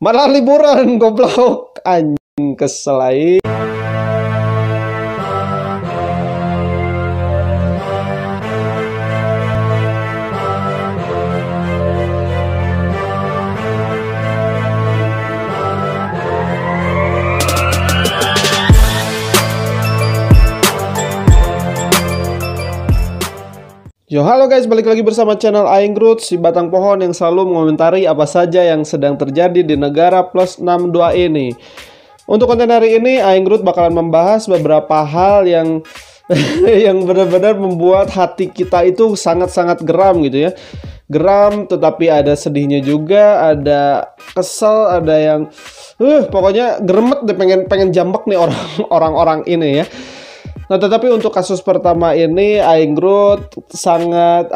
Malah liburan goblok. Anjing kesel aing. Yo, halo guys, balik lagi bersama channel Aing Groot, si batang pohon yang selalu mengomentari apa saja yang sedang terjadi di negara plus 62 ini. Untuk konten hari ini, Aing Groot bakalan membahas beberapa hal yang yang benar-benar membuat hati kita itu sangat-sangat geram gitu ya. Geram, tetapi ada sedihnya juga, ada kesel, ada yang pokoknya geremet deh, pengen jambak nih orang-orang ini ya. Nah, tetapi untuk kasus pertama ini Aing Groot sangat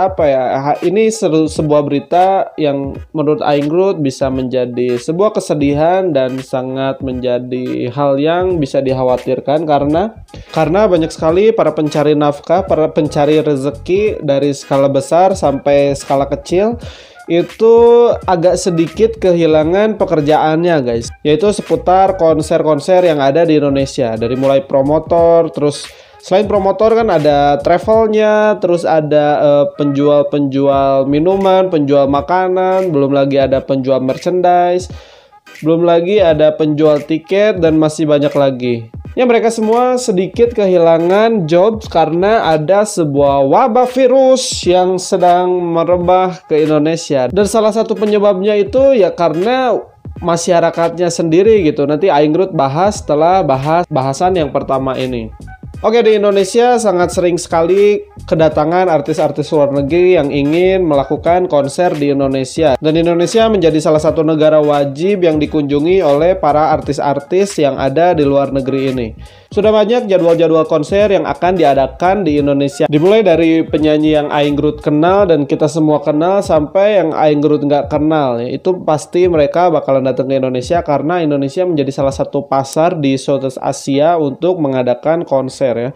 ini sebuah berita yang menurut Aing Groot bisa menjadi sebuah kesedihan dan sangat menjadi hal yang bisa dikhawatirkan karena banyak sekali para pencari nafkah, para pencari rezeki dari skala besar sampai skala kecil itu agak sedikit kehilangan pekerjaannya guys, yaitu seputar konser-konser yang ada di Indonesia. Dari mulai promotor, terus selain promotor kan ada travelnya, terus ada penjual-penjual minuman, penjual makanan, belum lagi ada penjual merchandise, belum lagi ada penjual tiket, dan masih banyak lagi. Ya, mereka semua sedikit kehilangan job karena ada sebuah wabah virus yang sedang merebah ke Indonesia. Dan salah satu penyebabnya itu ya karena masyarakatnya sendiri gitu. Nanti Aing Groot bahas setelah bahasan yang pertama ini. Oke, di Indonesia sangat sering sekali kedatangan artis-artis luar negeri yang ingin melakukan konser di Indonesia. Dan Indonesia menjadi salah satu negara wajib yang dikunjungi oleh para artis-artis yang ada di luar negeri ini. Sudah banyak jadwal-jadwal konser yang akan diadakan di Indonesia. Dimulai dari penyanyi yang Aing Groot kenal dan kita semua kenal sampai yang Aing Groot nggak kenal. Itu pasti mereka bakalan datang ke Indonesia karena Indonesia menjadi salah satu pasar di Southeast Asia untuk mengadakan konser ya.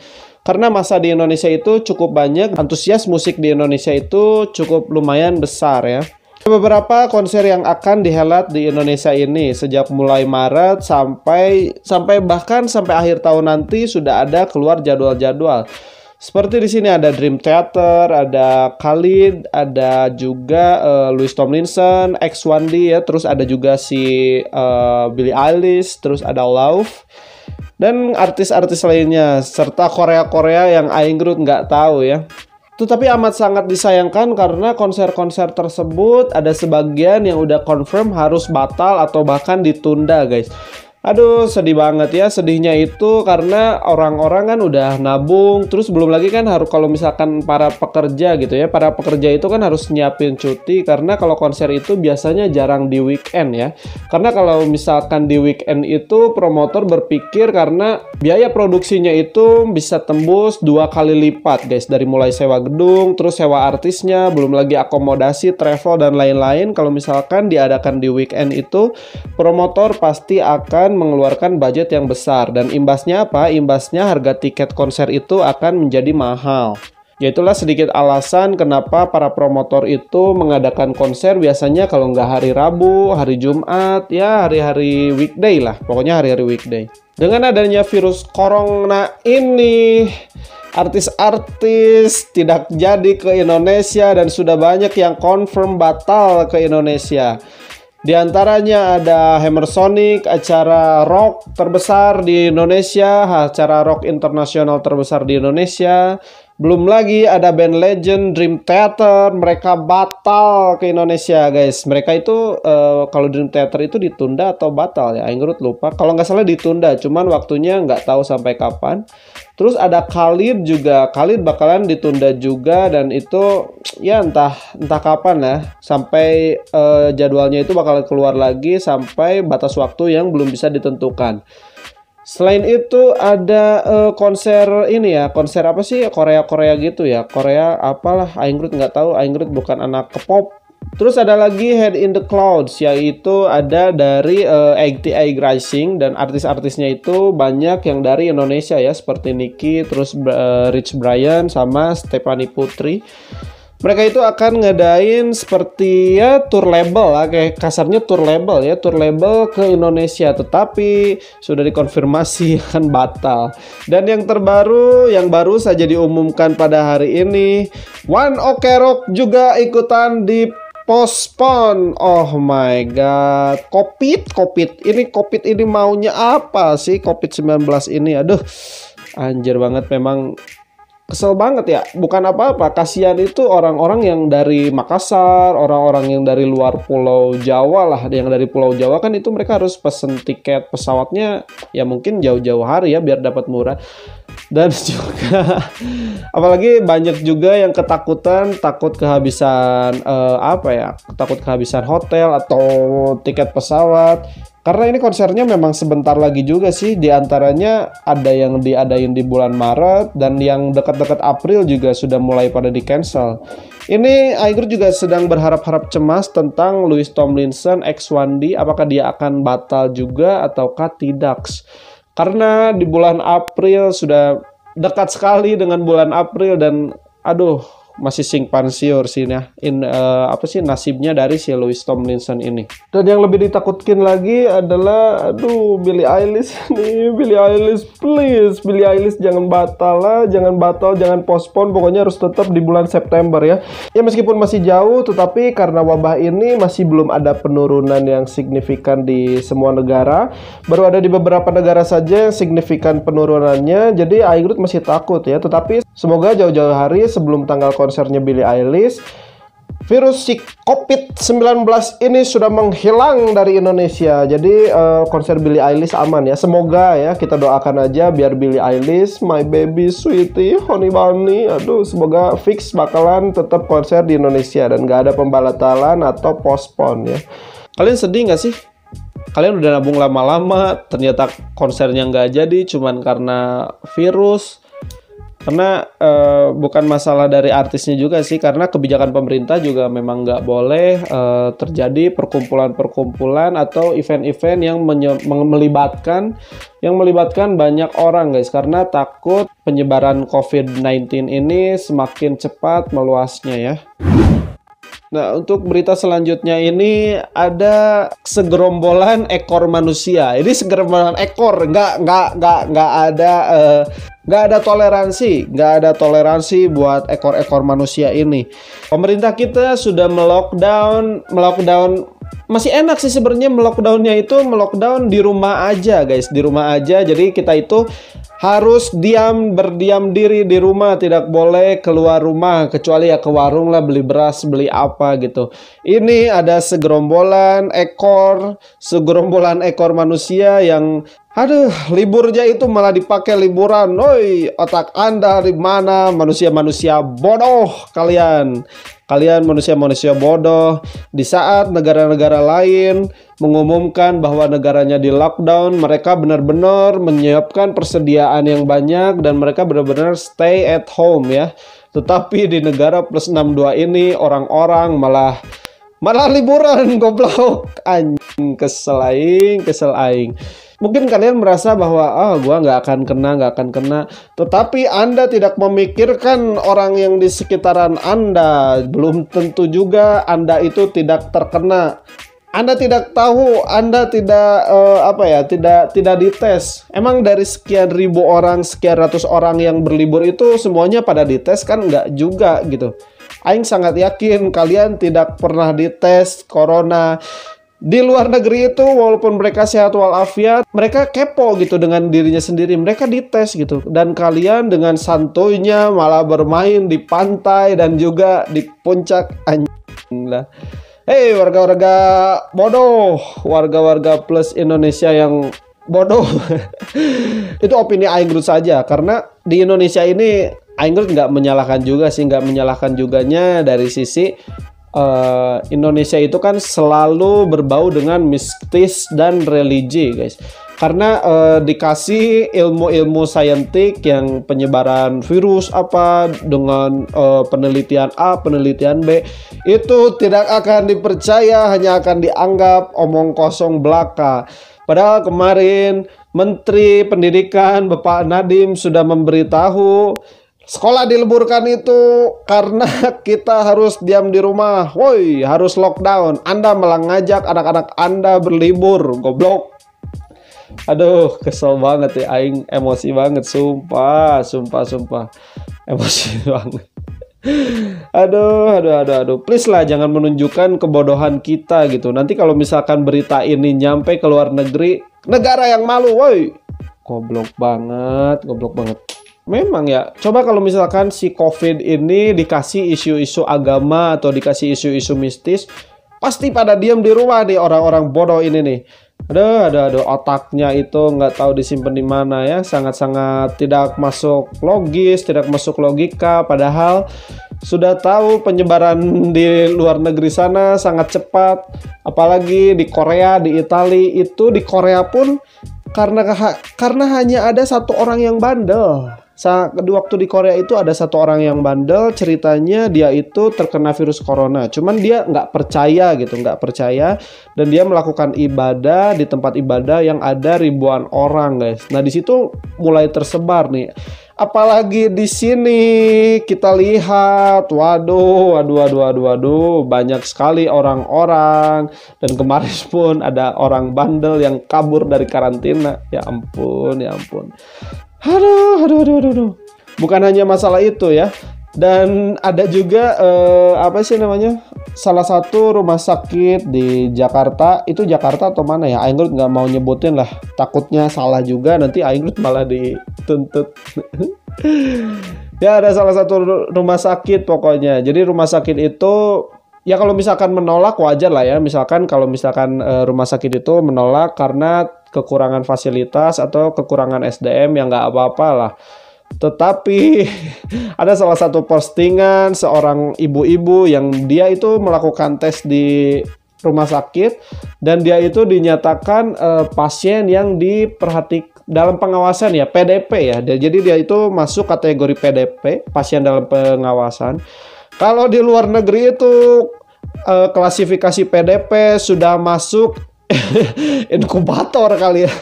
Karena masa di Indonesia itu cukup banyak, antusias musik di Indonesia itu cukup lumayan besar ya. Beberapa konser yang akan dihelat di Indonesia ini sejak mulai Maret sampai bahkan sampai akhir tahun nanti sudah ada keluar jadwal-jadwal. Seperti di sini ada Dream Theater, ada Khalid, ada juga Louis Tomlinson, X1D ya, terus ada juga si Billie Eilish, terus ada Lauf, dan artis-artis lainnya, serta Korea-Korea yang Aing Groot nggak tahu ya. Tetapi amat sangat disayangkan karena konser-konser tersebut ada sebagian yang udah confirm harus batal atau bahkan ditunda guys. Aduh, sedih banget ya. Sedihnya itu karena orang-orang kan udah nabung. Terus belum lagi kan harus, kalau misalkan para pekerja gitu ya, para pekerja itu kan harus nyiapin cuti. Karena kalau konser itu biasanya jarang di weekend ya. Karena kalau misalkan di weekend itu promotor berpikir karena biaya produksinya itu bisa tembus 2 kali lipat guys. Dari mulai sewa gedung, terus sewa artisnya, belum lagi akomodasi, travel, dan lain-lain. Kalau misalkan diadakan di weekend itu, promotor pasti akan mengeluarkan budget yang besar, dan imbasnya apa? Imbasnya harga tiket konser itu akan menjadi mahal. Yaitulah sedikit alasan kenapa para promotor itu mengadakan konser biasanya kalau nggak hari Rabu, hari Jumat, ya hari-hari weekday lah. Pokoknya hari-hari weekday. Dengan adanya virus corona ini, artis-artis tidak jadi ke Indonesia dan sudah banyak yang confirm batal ke Indonesia. Di antaranya ada Hammer Sonic, acara rock terbesar di Indonesia, acara rock internasional terbesar di Indonesia. Belum lagi ada band legend Dream Theater, mereka batal ke Indonesia guys. Mereka itu kalau Dream Theater itu ditunda atau batal ya, Aing Groot lupa. Kalau nggak salah ditunda, cuman waktunya nggak tahu sampai kapan. Terus ada Khalid juga, Khalid bakalan ditunda juga, dan itu ya entah kapan ya, sampai jadwalnya itu bakal keluar lagi sampai batas waktu yang belum bisa ditentukan. Selain itu ada konser ini ya, konser apa sih, Korea gitu ya, Korea apalah, Aing Groot nggak tahu, Aing Groot bukan anak K-pop. Terus ada lagi Head in the Clouds, yaitu ada dari 88 Rising, dan artis-artisnya itu banyak yang dari Indonesia ya, seperti Nicky, terus Rich Brian, sama Stephanie Putri. Mereka itu akan ngadain seperti ya tour label lah, kayak kasarnya tour label ya, tour label ke Indonesia, tetapi sudah dikonfirmasi akan batal. Dan yang terbaru yang baru saja diumumkan pada hari ini, One Ok Rock juga ikutan di postpone. Oh my god, COVID ini maunya apa sih COVID-19 ini? Aduh, anjir banget, memang kesel banget ya. Bukan apa-apa, kasihan itu orang-orang yang dari Makassar, orang-orang yang dari luar Pulau Jawa lah. Yang dari Pulau Jawa kan itu mereka harus pesen tiket pesawatnya ya mungkin jauh-jauh hari ya biar dapat murah. Dan juga apalagi banyak juga yang ketakutan, takut kehabisan takut kehabisan hotel atau tiket pesawat. Karena ini konsernya memang sebentar lagi juga sih. Di antaranya ada yang diadain di bulan Maret, dan yang dekat-dekat April juga sudah mulai pada di cancel. Ini Aing juga sedang berharap-harap cemas tentang Louis Tomlinson X1D, apakah dia akan batal juga ataukah tidak. Karena di bulan April sudah dekat sekali dengan bulan April, dan aduh, masih simpang siur sih ya nasibnya dari si Louis Tomlinson ini. Dan yang lebih ditakutkan lagi adalah Billie Eilish nih. Billie Eilish, please, Billie Eilish jangan batal lah, jangan postpone, pokoknya harus tetap di bulan September ya. Ya meskipun masih jauh, tetapi karena wabah ini masih belum ada penurunan yang signifikan di semua negara. Baru ada di beberapa negara saja yang signifikan penurunannya. Jadi Aing masih takut ya, tetapi semoga jauh-jauh hari sebelum tanggal konsernya Billie Eilish, virus si COVID-19 ini sudah menghilang dari Indonesia. Jadi konser Billie Eilish aman ya. Semoga ya, kita doakan aja biar Billie Eilish, my baby sweetie, honey bunny, semoga fix bakalan tetap konser di Indonesia dan gak ada pembatalan atau postpone ya. Kalian sedih gak sih? Kalian udah nabung lama-lama, ternyata konsernya nggak jadi cuman karena virus. Karena bukan masalah dari artisnya juga sih, karena kebijakan pemerintah juga memang nggak boleh terjadi perkumpulan-perkumpulan atau event-event yang melibatkan banyak orang guys, karena takut penyebaran COVID-19 ini semakin cepat meluasnya ya. Nah, untuk berita selanjutnya ini ada segerombolan ekor manusia. Ini segerombolan ekor, nggak ada toleransi buat ekor-ekor manusia ini. Pemerintah kita sudah melockdown. Masih enak sih sebenarnya melockdownnya itu melockdown di rumah aja guys, di rumah aja. Jadi kita itu harus berdiam diri di rumah, tidak boleh keluar rumah kecuali ya ke warung lah, beli beras, beli apa gitu. Ini ada segerombolan ekor manusia yang liburnya itu malah dipakai liburan. Oi, otak Anda di mana? Manusia-manusia bodoh kalian. Kalian manusia-manusia bodoh. Di saat negara-negara lain mengumumkan bahwa negaranya di lockdown, mereka benar-benar menyiapkan persediaan yang banyak dan mereka benar-benar stay at home ya. Tetapi di negara plus 62 ini orang-orang malah liburan, goblok. Anjing, kesel aing. Mungkin kalian merasa bahwa gua nggak akan kena. Tetapi Anda tidak memikirkan orang yang di sekitaran Anda. Belum tentu juga Anda itu tidak terkena. Anda tidak tahu, Anda tidak dites. Emang dari sekian ribu orang, sekian ratus orang yang berlibur itu semuanya pada dites kan? Nggak juga gitu. Aing sangat yakin kalian tidak pernah dites corona. Di luar negeri itu walaupun mereka sehat walafiat, mereka kepo gitu dengan dirinya sendiri, mereka dites gitu. Dan kalian dengan santuinya malah bermain di pantai dan juga di puncak, anjing lah. Hei warga-warga bodoh, warga-warga plus Indonesia yang bodoh. Itu opini Aing saja, karena di Indonesia ini Aing nggak menyalahkan juganya dari sisi Indonesia itu kan selalu berbau dengan mistis dan religi guys, karena dikasih ilmu-ilmu saintik yang penyebaran virus dengan penelitian A, penelitian B, itu tidak akan dipercaya, hanya akan dianggap omong kosong belaka. Padahal kemarin Menteri Pendidikan Bapak Nadiem sudah memberitahu Sekolah diliburkan itu karena kita harus diam di rumah. Woi, harus lockdown. Anda malah ngajak anak-anak Anda berlibur, goblok. Aduh, kesel banget ya, aing emosi banget, sumpah. Emosi banget. Aduh. Please lah, jangan menunjukkan kebodohan kita gitu. Nanti kalau misalkan berita ini nyampe ke luar negeri, negara yang malu, woi. Goblok banget. Memang ya, coba kalau misalkan si COVID ini dikasih isu-isu agama atau dikasih isu-isu mistis, pasti pada diam di rumah nih orang-orang bodoh ini nih. Aduh, otaknya itu nggak tahu disimpan di mana ya, sangat-sangat tidak masuk logis, tidak masuk logika, padahal sudah tahu penyebaran di luar negeri sana sangat cepat, apalagi di Korea, di Italia itu, di Korea pun karena hanya ada satu orang yang bandel. Waktu di Korea itu ada satu orang yang bandel, ceritanya dia itu terkena virus corona. Cuman dia nggak percaya, dan dia melakukan ibadah di tempat ibadah yang ada ribuan orang, guys. Nah, di situ mulai tersebar nih. Apalagi di sini kita lihat, waduh, banyak sekali orang-orang, dan kemarin pun ada orang bandel yang kabur dari karantina. Ya ampun. Aduh. Bukan hanya masalah itu ya. Dan ada juga salah satu rumah sakit di Jakarta. Itu Jakarta atau mana ya? Aingrut nggak mau nyebutin lah. Takutnya salah juga, nanti Aingrut malah dituntut. Ya, ada salah satu rumah sakit pokoknya. Jadi rumah sakit itu, ya kalau misalkan menolak wajar lah ya. Misalkan kalau rumah sakit itu menolak karena kekurangan fasilitas atau kekurangan SDM, yang nggak apa-apa lah. Tetapi ada salah satu postingan seorang ibu-ibu yang dia itu melakukan tes di rumah sakit, dan dia itu dinyatakan pasien yang diperhatikan dalam pengawasan ya, PDP ya. Jadi dia itu masuk kategori PDP, pasien dalam pengawasan. Kalau di luar negeri itu klasifikasi PDP sudah masuk inkubator kali ya.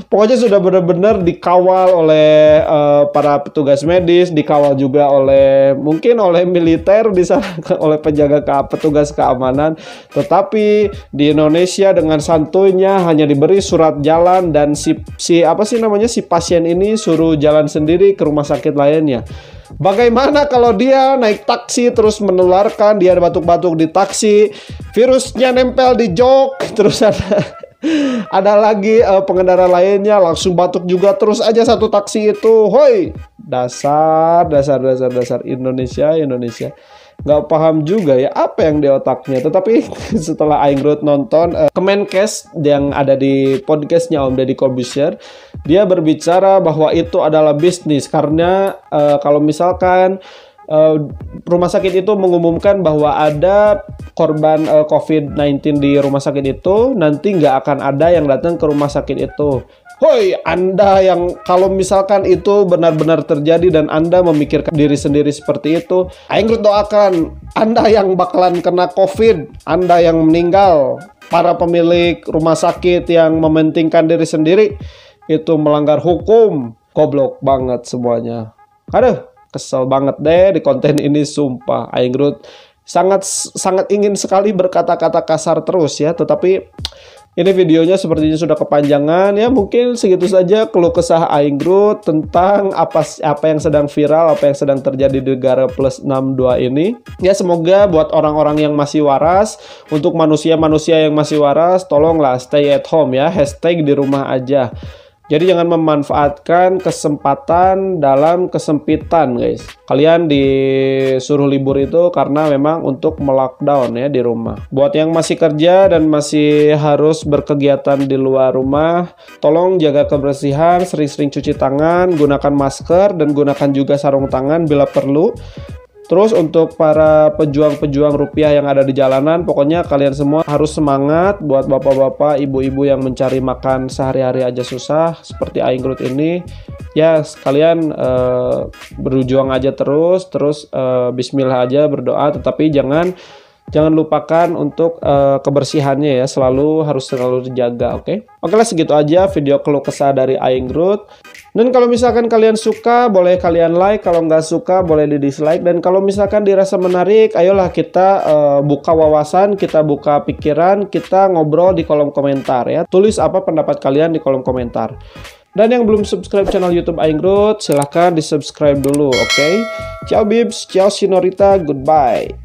Pokoknya sudah benar-benar dikawal oleh para petugas medis, dikawal juga mungkin oleh militer di sana, oleh petugas keamanan. Tetapi di Indonesia dengan santuйnya hanya diberi surat jalan, dan si pasien ini suruh jalan sendiri ke rumah sakit lainnya. Bagaimana kalau dia naik taksi terus menularkan, dia batuk-batuk di taksi, virusnya nempel di jok, terus ada lagi pengendara lainnya langsung batuk juga, terus aja satu taksi itu. Hoi, dasar Indonesia. Nggak paham juga ya apa yang di otaknya. Tetapi setelah Aingrut nonton Kemenkes yang ada di podcastnya Om Deddy Corbuzier, dia berbicara bahwa itu adalah bisnis. Karena kalau misalkan rumah sakit itu mengumumkan bahwa ada korban COVID-19 di rumah sakit itu, nanti nggak akan ada yang datang ke rumah sakit itu. Hoi, Anda yang kalau misalkan itu benar-benar terjadi dan Anda memikirkan diri sendiri seperti itu, Aingrut doakan Anda yang bakalan kena COVID, Anda yang meninggal, para pemilik rumah sakit yang mementingkan diri sendiri, itu melanggar hukum. Goblok banget semuanya. Aduh, kesel banget deh di konten ini, sumpah. Aingrut sangat ingin sekali berkata-kata kasar terus ya, tetapi ini videonya sepertinya sudah kepanjangan ya. Mungkin segitu saja keluh kesah Aingrut tentang apa yang sedang viral, apa yang sedang terjadi di negara +62 ini. Ya, semoga buat orang-orang yang masih waras, untuk manusia-manusia yang masih waras, tolonglah stay at home ya, hashtag di rumah aja. Jadi jangan memanfaatkan kesempatan dalam kesempitan, guys. Kalian disuruh libur itu karena memang untuk melockdown ya di rumah. Buat yang masih kerja dan masih harus berkegiatan di luar rumah, tolong jaga kebersihan, sering-sering cuci tangan, gunakan masker, dan gunakan juga sarung tangan bila perlu. Terus untuk para pejuang-pejuang rupiah yang ada di jalanan, pokoknya kalian semua harus semangat. Buat bapak-bapak, ibu-ibu yang mencari makan sehari-hari aja susah seperti Aingrut ini, ya kalian berjuang aja terus bismillah aja, berdoa, tetapi jangan jangan lupakan untuk kebersihannya ya, harus selalu dijaga, oke? Oke lah, segitu aja video keluh kesah dari Aing Groot. Dan kalau misalkan kalian suka, boleh kalian like. Kalau nggak suka, boleh di dislike. Dan kalau misalkan dirasa menarik, ayolah kita buka wawasan, kita buka pikiran, kita ngobrol di kolom komentar ya. Tulis apa pendapat kalian di kolom komentar. Dan yang belum subscribe channel YouTube Aing Groot, silahkan di subscribe dulu, oke? Ciao Bibs, ciao Sinorita, goodbye.